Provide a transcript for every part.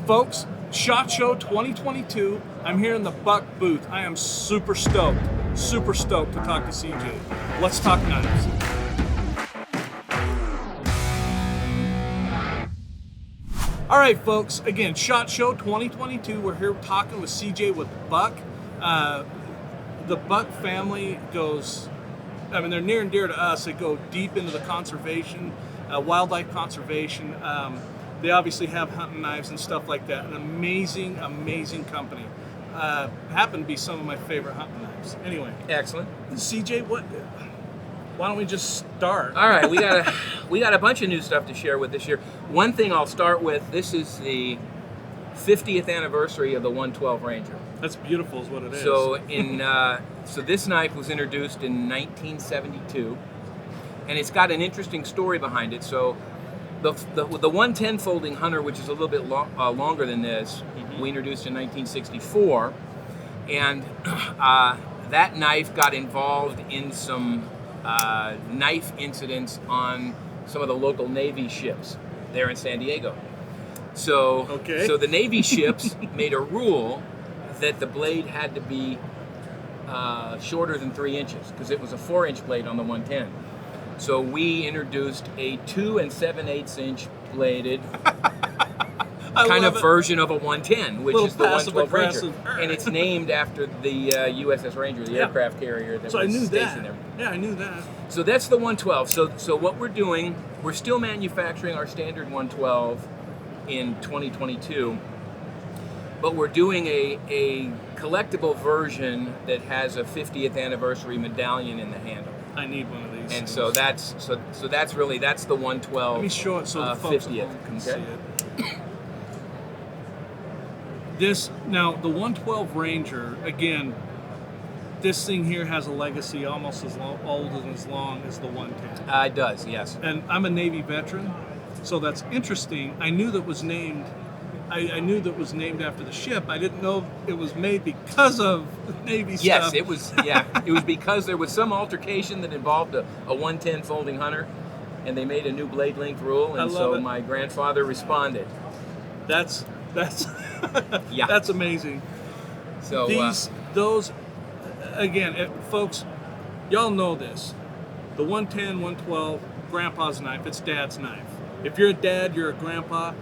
Folks, SHOT Show 2022. I'm here in the Buck booth. I am super stoked to talk to CJ. Let's talk knives. All right, folks. Again, SHOT Show 2022. We're here talking with CJ with Buck. The Buck family goes, they're near and dear to us. They go deep into the conservation, wildlife conservation. They obviously have hunting knives and stuff like that. An amazing, amazing company. Happen to be some of my favorite hunting knives. Anyway. Excellent. CJ, why don't we just start? All right, we got a bunch of new stuff to share with this year. One thing I'll start with, this is the 50th anniversary of the 112 Ranger. That's beautiful is what it is. So this knife was introduced in 1972, and it's got an interesting story behind it. So the 110 folding hunter, which is a little bit longer than this, we introduced in 1964, and that knife got involved in some knife incidents on some of the local Navy ships there in San Diego. So the Navy ships made a rule that the blade had to be shorter than 3 inches because it was a 4-inch blade on the 110. So we introduced a 2 7/8 inch bladed kind of version of a 110, which is the 112 Ranger, and it's named after the USS Ranger, the aircraft carrier that was stationed there. Yeah, I knew that. So that's the 112. So what we're doing, we're still manufacturing our standard 112 in 2022, but we're doing a collectible version that has a 50th anniversary medallion in the handle. I need one of these. And so that's the 112. Let me show it so the folks 50th. At home can see it. Now the 112 Ranger, again, this thing here has a legacy almost as old and as long as the 110. It does, yes. And I'm a Navy veteran, so that's interesting. I knew that was named. I knew that was named after the ship. I didn't know it was made because of Navy stuff. Yes, it was. Yeah, it was because there was some altercation that involved a 110 folding hunter, and they made a new blade length rule, and so my grandfather responded. That's yeah, that's amazing. So those again, folks, y'all know this. The 110, 112, Grandpa's knife. It's Dad's knife. If you're a dad, you're a grandpa.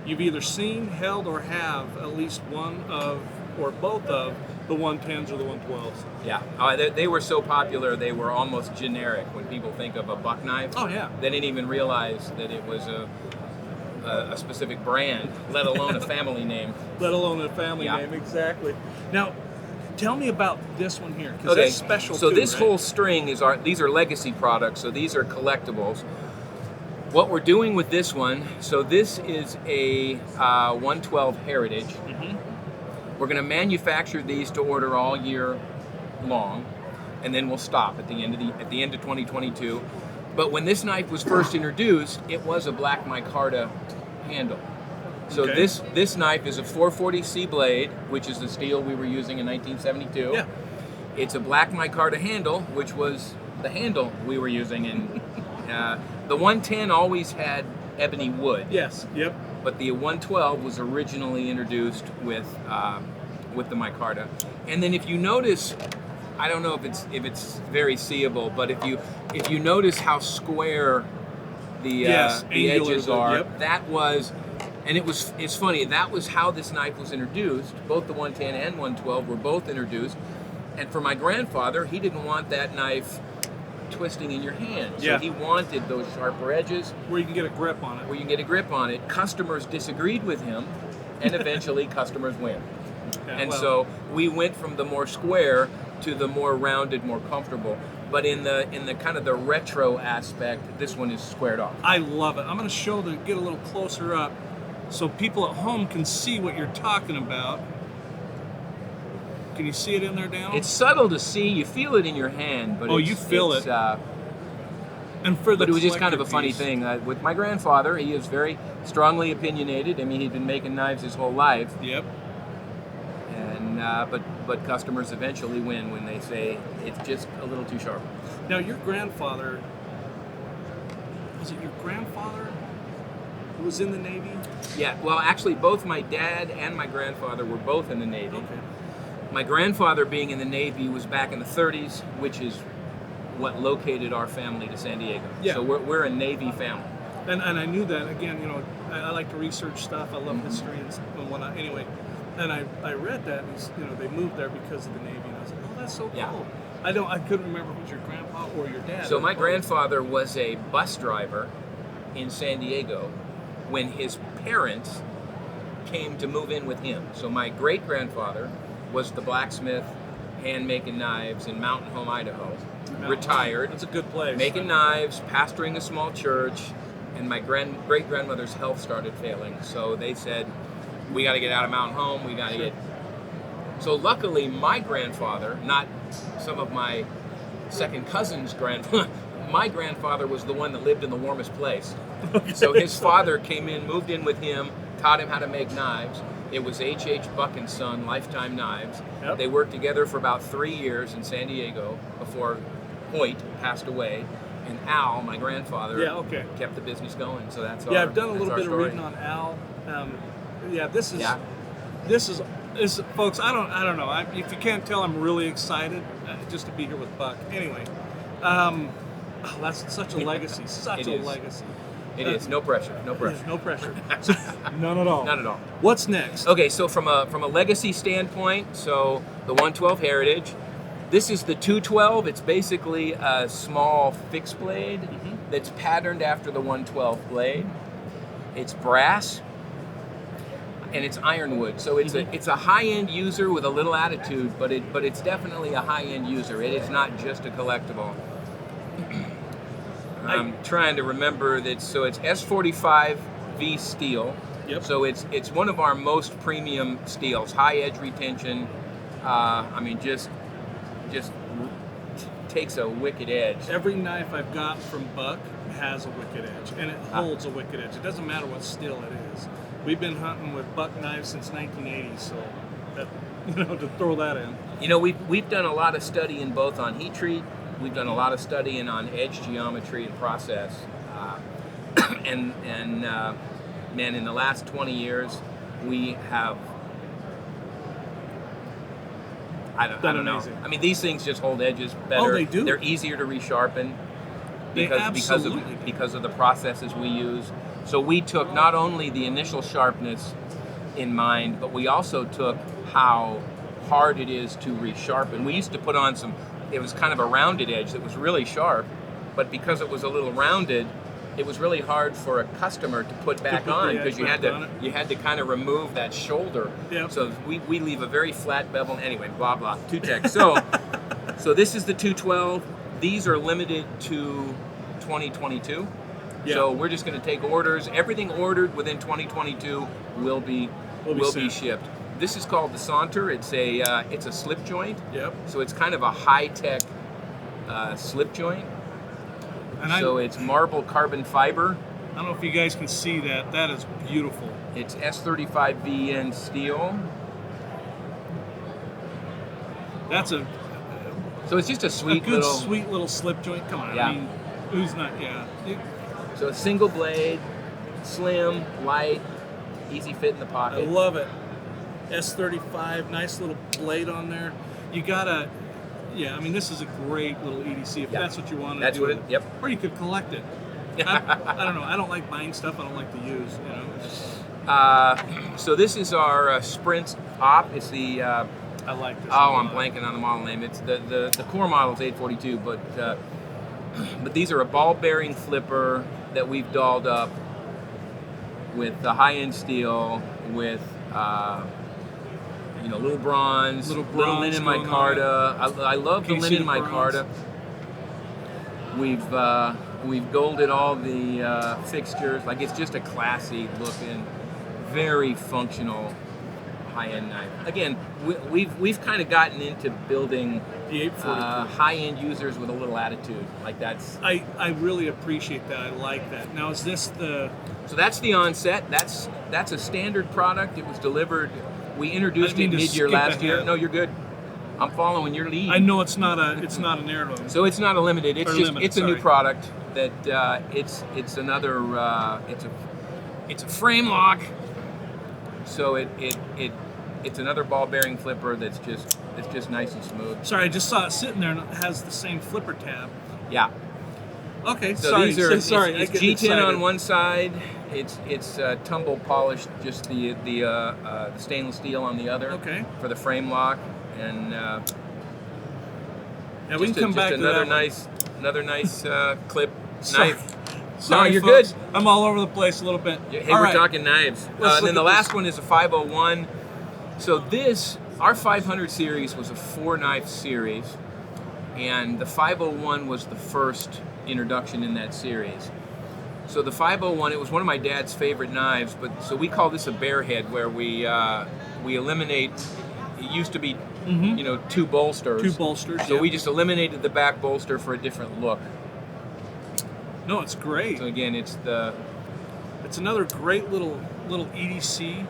You've either seen, held, or have at least one of, or both of, the 110s or the 112s. Yeah, they were so popular, they were almost generic. When people think of a buck knife, oh yeah, they didn't even realize that it was a specific brand, let alone a family name. Let alone a family name, exactly. Now, tell me about this one here, because that's special so too, this right? whole string these are legacy products, so these are collectibles. What we're doing with this one, so this is a 112 Heritage. We're going to manufacture these to order all year long, and then we'll stop at the end of 2022. But when this knife was first introduced, it was a black micarta handle. So this knife is a 440C blade, which is the steel we were using in 1972. Yeah. It's a black micarta handle, which was the handle we were using in. The 110 always had ebony wood. Yes. Yep. But the 112 was originally introduced with the micarta. And then if you notice, I don't know if it's very seeable, but if you notice how square the edges are, that was, and it's funny, that was how this knife was introduced. Both the 110 and 112 were both introduced. And for my grandfather, he didn't want that knife twisting in your hand. So he wanted those sharper edges. Where you can get a grip on it. Customers disagreed with him, and eventually customers win. So we went from the more square to the more rounded, more comfortable. But in the kind of the retro aspect, this one is squared off. I love it. I'm going to get a little closer up so people at home can see what you're talking about. Can you see it in there, Dan? It's subtle to see. You feel it in your hand, but you feel it. And but it was just kind of a funny thing. With my grandfather, he is very strongly opinionated. I mean, he'd been making knives his whole life. Yep. And but customers eventually win when they say it's just a little too sharp. Now, your grandfather, was it your grandfather was in the Navy? Yeah, well, actually, both my dad and my grandfather were both in the Navy. Okay. My grandfather being in the Navy was back in the 30s, which is what located our family to San Diego. Yeah. So we're a Navy family. And I knew that, again, you know, I like to research stuff. I love Mm-hmm. history and whatnot. Anyway, and I read that, and it's, you know, they moved there because of the Navy. And I was like, oh, that's so cool. Yeah. I couldn't remember if it was your grandpa or your dad. So my grandfather was a bus driver in San Diego when his parents came to move in with him. So my great-grandfather was the blacksmith, hand-making knives in Mountain Home, Idaho. Retired. That's a good place. Making knives, pastoring a small church, and my great-grandmother's health started failing. So they said, we got to get out of Mountain Home, we got to get... So luckily, my grandfather, not some of my second cousin's grandfather, my grandfather was the one that lived in the warmest place. So his father came in, moved in with him, taught him how to make knives. It was H.H. Buck and Son, Lifetime Knives. Yep. They worked together for about 3 years in San Diego before Hoyt passed away. And Al, my grandfather, Yeah, okay. kept the business going. So that's Yeah, our, I've done a that's little our bit of story. reading on Al. Yeah, this Yeah. is folks. I don't know. If you can't tell, I'm really excited just to be here with Buck. Anyway, that's such a legacy. Such It a is. legacy. It is no pressure, no pressure. There's no pressure. None at all. None at all. What's next? Okay, so from a legacy standpoint, so the 112 Heritage, this is the 212. It's basically a small fixed blade that's patterned after the 112 blade. It's brass and it's ironwood, so it's a high-end user with a little attitude, but it's definitely a high-end user. It is not just a collectible. I'm trying to remember that. So it's S45V steel. Yep. So it's one of our most premium steels, high edge retention. I mean, just takes a wicked edge. Every knife I've got from Buck has a wicked edge, and it holds a wicked edge. It doesn't matter what steel it is. We've been hunting with Buck knives since 1980, so that, you know, to throw that in. You know, we've done a lot of studying both on heat treat. We've done a lot of studying on edge geometry and process, and man, in the last 20 years, we have. I don't know. Amazing. I mean, these things just hold edges better. Oh, they do? They're easier to resharpen They absolutely do. because of the processes we use. So we took not only the initial sharpness in mind, but we also took how hard it is to resharpen. We used to put on it was kind of a rounded edge that was really sharp, but because it was a little rounded, it was really hard for a customer to put back put the on edge because back on it. you had to kind of remove that shoulder. Yep. So we leave a very flat bevel. Anyway, blah blah. Two-tech. So this is the 212. These are limited to 2022. Yeah. So we're just going to take orders. Everything ordered within 2022 will be sent. shipped. This is called the Saunter. It's a slip joint. Yep. So it's kind of a high-tech slip joint. And So it's marble carbon fiber. I don't know if you guys can see that. That is beautiful. It's S35VN steel. That's a So it's just a sweet good, little. sweet little slip joint. Come on. Yeah. I mean, who's not? Yeah. So a single blade, slim, light, easy fit in the I pocket. love it. S35, nice little blade on there. You gotta, yeah. I mean, this is a great little EDC if Yeah. that's what you want to That's do. what it. Yep. Or you could collect it. I don't know. I don't like buying stuff I don't like to use. You know. So this is our Sprint op. It's the. I like this. Oh, I'm blanking on the model name. It's the core model is 842, but these are a ball bearing flipper that we've dolled up with the high-end steel with little bronze, Little little bronze linen going on micarta. I love the Can you see linen the bronze? micarta. We've golded all the fixtures. Like, it's just a classy looking, very functional high-end knife. Again, we've kind of gotten into building The 842. high-end users with a little attitude. Like that's. I really appreciate that. I like that. Now, is this the? So that's the onset. That's a standard product. It was delivered. We introduced I didn't it mean to mid-year skip last year. ahead. No, you're good. I'm following your lead. I know it's not an heirloom. So it's not a limited. It's Or just limited, it's a new sorry. product that it's another It's a frame lock, so it's another ball bearing flipper that's just nice and smooth. Sorry, I just saw it sitting there and it has the same flipper tab. Yeah. Okay, So sorry. these are sorry. it's I get G10 excited. on one side. It's tumble polished, just the stainless steel on the other. Okay. For the frame lock, and Yeah, we can come back to another that one. another nice clip Sorry. knife. Sorry, you're folks. good. I'm all over the place a little bit. Hey, All we're right. talking knives. Let's And then look the at last this. one is a 501. So our 500 series was a 4-knife series, and the 501 was the first introduction in that series. So the 501, it was one of my dad's favorite knives, but so we call this a bear head, where we eliminate. It used to be, 2 bolsters. 2 bolsters. So yeah. we just eliminated the back bolster for a different look. No, it's great. So again, it's Another great little EDC.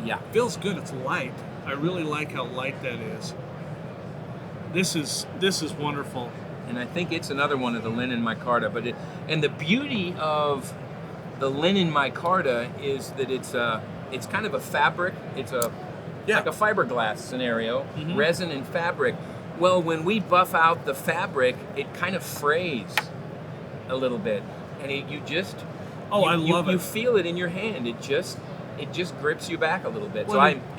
yeah. Feels good. It's light. I really like how light that is. This is wonderful. And I think it's another one of the linen micarta. And the beauty of the linen micarta is that it's kind of a fabric. It's like a fiberglass scenario, resin and fabric. Well, when we buff out the fabric, it kind of frays a little bit, and I love it. You feel it in your hand. It just grips you back a little bit.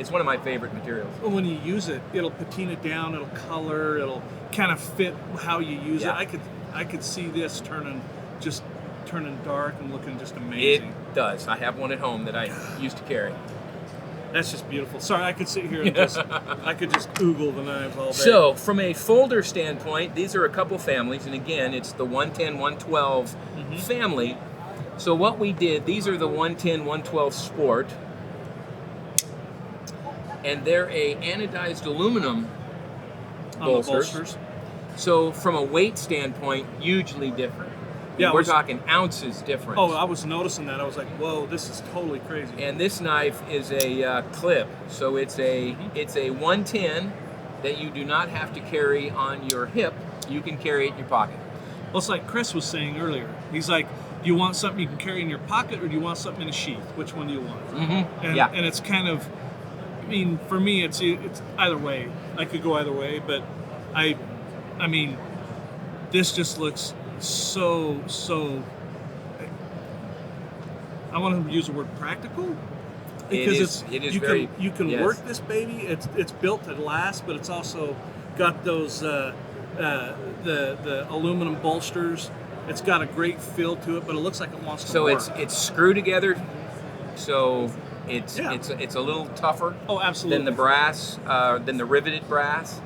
It's one of my favorite materials. Well, when you use it, it'll patina down, it'll color, it'll kind of fit how you use Yeah. it. I could see this turning dark and looking just amazing. It does. I have one at home that I used to carry. That's just beautiful. Sorry, I could sit here and I could just oogle the knives all day. So, from a folder standpoint, these are a couple families, and again, it's the 110, 112 family. So what we did, these are the 110, 112 Sport, and they're a anodized aluminum On the bolsters. bolsters. So from a weight standpoint, hugely different. Yeah, We're talking ounces difference. Oh, I was noticing that. I was like, whoa, this is totally crazy. And this knife is a clip, so it's a 110 that you do not have to carry on your hip. You can carry it in your pocket. Well, it's like Chris was saying earlier. He's like, do you want something you can carry in your pocket, or do you want something in a sheath? Which one do you want? Mm-hmm. And, and it's kind of, I mean, for me, it's either way. I could go either way, but I mean, this just looks so. I want to use the word practical because it is you very. you can yes. work this baby. It's built to last, but it's also got those the aluminum bolsters. It's got a great feel to it, but it looks like it wants to work. So it's screw together. So it's a little tougher. Oh, absolutely. Than the brass, than the riveted brass.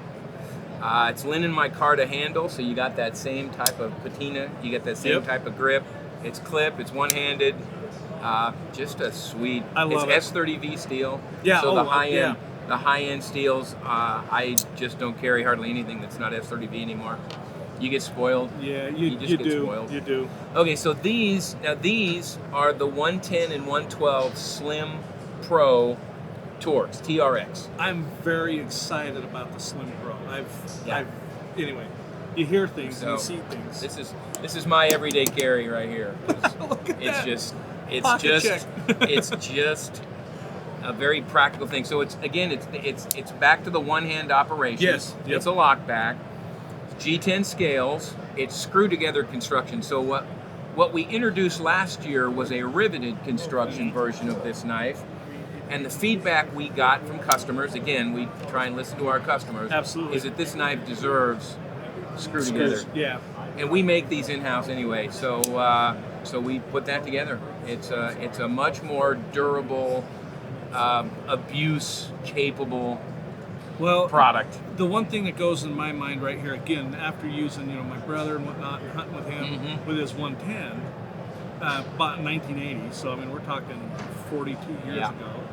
It's linen micarta handle, so you got that same type of patina. You get that same type of grip. It's clip. It's one-handed. Just a sweet. I love it. It's S30V steel. Yeah. So oh, the high end. yeah. The high-end steels, I just don't carry hardly anything that's not S30V anymore. You get spoiled. Yeah, you just get do. spoiled. You do. Okay, so these are the 110 and 112 Slim Pro Torx, TRX. I'm very excited about the Slim Pro. Anyway, you hear things and you see things. This is my everyday carry right here. Look at It's that. just Pocket check. it's just a very practical thing. So it's back to the one-hand operation. Yes. Yep. It's a lockback. G10 scales. It's screw-together construction. So what we introduced last year was a riveted construction version of this knife. And the feedback we got from customers, again, we try and listen to our customers, Absolutely. is that this knife deserves screw together. Yeah. And we make these in-house anyway, so we put that together. It's a much more durable, abuse-capable product. The one thing that goes in my mind right here, again, after using my brother and whatnot, and hunting with him with his 110, bought in 1980, so I mean we're talking 42 years ago.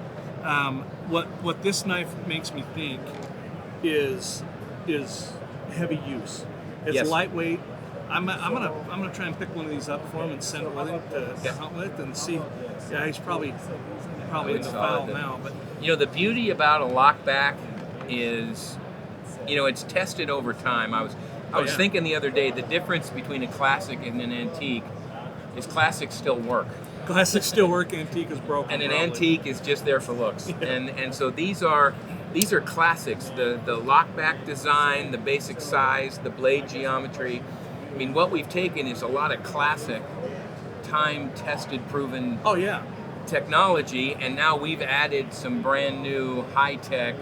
What this knife makes me think is heavy use. It's lightweight. I'm gonna try and pick one of these up for him and send it with him to hunt with and see. Yeah, he's probably in the foul now, but the beauty about a lockback is, it's tested over time. I was thinking the other day, the difference between a classic and an antique is classics still work. Classic steelwork, antique is broken. And an probably. antique is just there for looks. And so these are classics. The lockback design, the basic size, the blade geometry. I mean, what we've taken is a lot of classic, time-tested, proven Oh yeah. technology, and now we've added some brand new high-tech.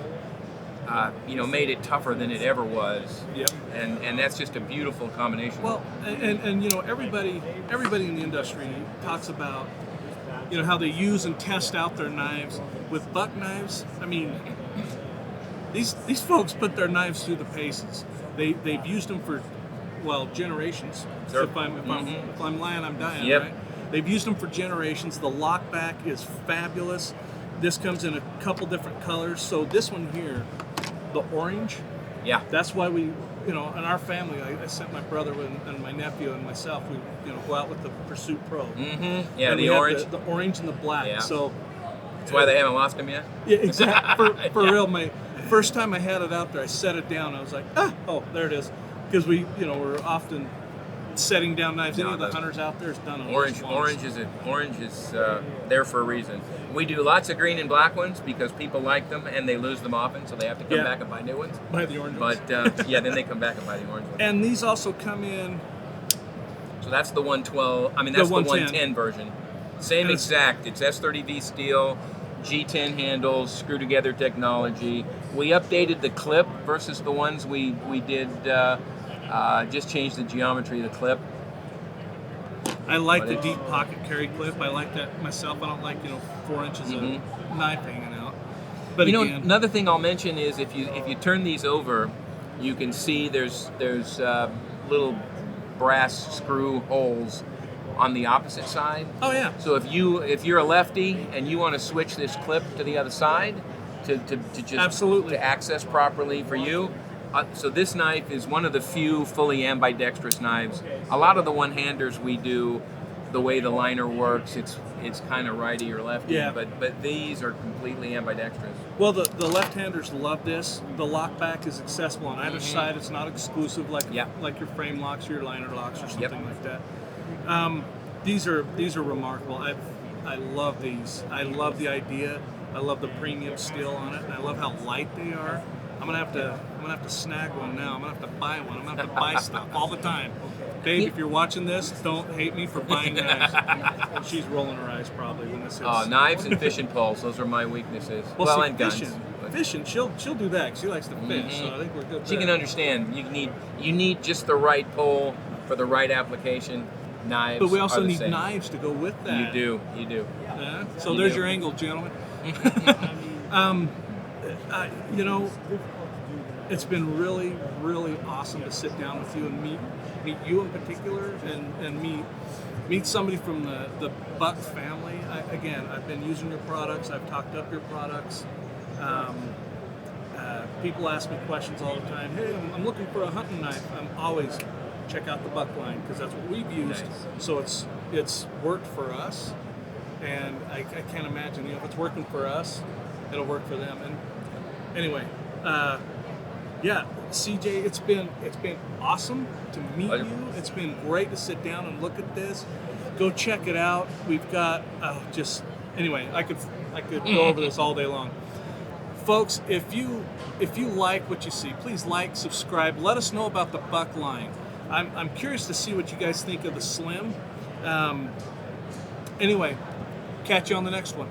Made it tougher than it ever was. Yep. And that's just a beautiful combination. Well, and you know, everybody in the industry talks about, you know, how they use and test out their knives. With buck knives, I mean, these folks put their knives through the paces. They've used them for, well, generations. Sure. If I'm lying, I'm dying. Yep. Right? They've used them for generations. The lockback is fabulous. This comes in a couple different colors. So this one here, the orange. Yeah. That's why we, you know, in our family, I sent my brother and my nephew and myself. We, you know, go out with the Pursuit Pro. Mm-hmm. Yeah, And we the had orange. the orange and the black. Yeah. So That's why they haven't lost them yet. yeah, exactly. For Yeah. real, my first time I had it out there, I set it down. I was like, oh, there it is, because we, you know, we're often setting down knives. Any No, of the the hunters out there has done it. Orange is there for a reason. We do lots of green and black ones because people like them and they lose them often, so they have to come Yeah. back and buy new ones. Buy the orange ones. But then they come back and buy the orange ones. And these also come in. So that's the 112. I mean, that's the 110 110 version. Same And it's- exact. It's S30V steel, G10 handles, screw together technology. We updated the clip versus the ones we did. Just changed the geometry of the clip. I like But the it's- deep pocket carry clip. I like that myself. I don't like, you know, 4 inches Mhm. of knife hanging out. But You know, again, another thing I'll mention is if you turn these over, you can see there's little brass screw holes on the opposite side. oh yeah, So if you're a lefty and you want to switch this clip to the other side to just Absolutely. to access properly for you. So this knife is one of the few fully ambidextrous knives. A lot of the one-handers we do, the way the liner works, it's kind of righty or lefty. Yeah. But these are completely ambidextrous. well, the left-handers love this. The lockback is accessible on either side. It's not exclusive like Yeah. like your frame locks or your liner locks or something Yep. like that. These are remarkable. I love these. I love the idea. I love the premium steel on it, and I love how light they are. I'm gonna have to snag one now. I'm gonna have to buy one. I'm gonna have to buy stuff all the time. Dave, if you're watching this, don't hate me for buying knives. Well, she's rolling her eyes probably when this hits. Knives and fishing poles, those are my weaknesses. Well, see, and guns. Fishing, she'll do that 'cause she likes to fish. Mhm. So I think we're good. She there. can understand. You need just the right pole for the right application. Knives. But we also are the need same. knives to go with that. You do. Yeah. So You there's do. your angle, gentlemen. You know, it's been really, really awesome to sit down with you and meet you in particular, and meet somebody from the Buck family. Again, I've been using your products. I've talked up your products. People ask me questions all the time. Hey, I'm looking for a hunting knife. I'm always check out the Buck line because that's what we've used. Nice. So it's worked for us, and I can't imagine, you know, if it's working for us, it'll work for them. And anyway, yeah, CJ, it's been awesome to meet Pleasure. you. It's been great to sit down and look at this. Go check it out. We've got anyway, I could go over this all day long. Folks, if you like what you see, please like, subscribe. Let us know about the Buck line. I'm curious to see what you guys think of the Slim. Anyway, catch you on the next one.